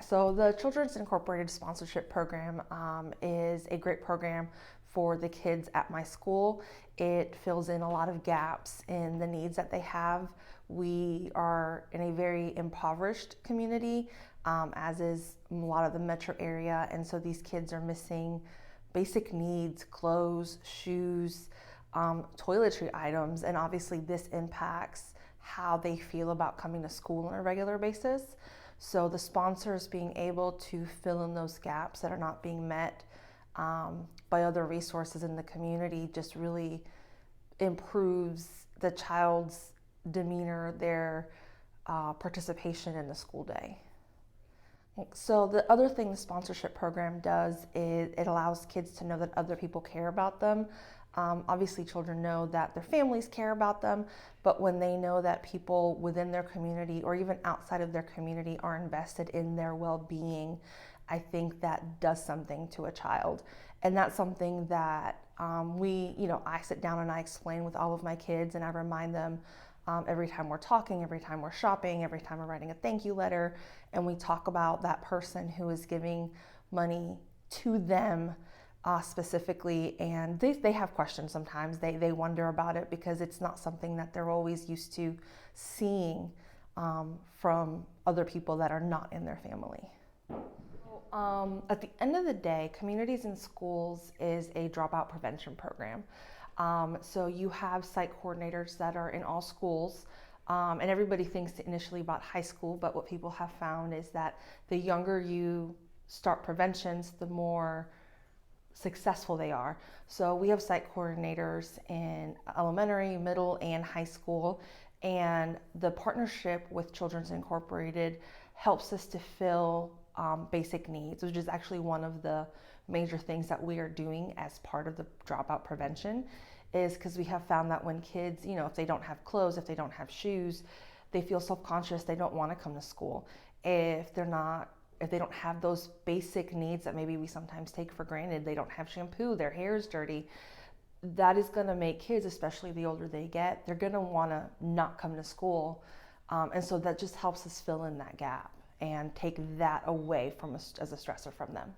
So the Children's Incorporated Sponsorship Program is a great program for the kids at my school. It fills in a lot of gaps in the needs that they have. We are in a very impoverished community, as is a lot of the metro area, and so these kids are missing basic needs, clothes, shoes, toiletry items, and obviously this impacts how they feel about coming to school on a regular basis. So the sponsors being able to fill in those gaps that are not being met by other resources in the community just really improves the child's demeanor, their participation in the school day. So the other thing the sponsorship program does is it allows kids to know that other people care about them. Obviously, children know that their families care about them, but when they know that people within their community or even outside of their community are invested in their well-being, I think that does something to a child. And that's something that I sit down and I explain with all of my kids, and I remind them every time we're talking, every time we're shopping, every time we're writing a thank you letter, and we talk about that person who is giving money to them specifically, and they have questions sometimes. They wonder about it because it's not something that they're always used to seeing from other people that are not in their family. At the end of the day, Communities in Schools is a dropout prevention program. So you have site coordinators that are in all schools, and everybody thinks initially about high school, but what people have found is that the younger you start preventions, the more successful they are. So we have site coordinators in elementary, middle, and high school, and the partnership with Children's Incorporated helps us to fill basic needs, which is actually one of the major things that we are doing as part of the dropout prevention, is because we have found that when kids, if they don't have clothes, if they don't have shoes, they feel self-conscious, they don't want to come to school. If they don't have those basic needs that maybe we sometimes take for granted, they don't have shampoo, their hair is dirty, that is going to make kids, especially the older they get, they're going to want to not come to school. And so that just helps us fill in that gap and take that away as a stressor from them.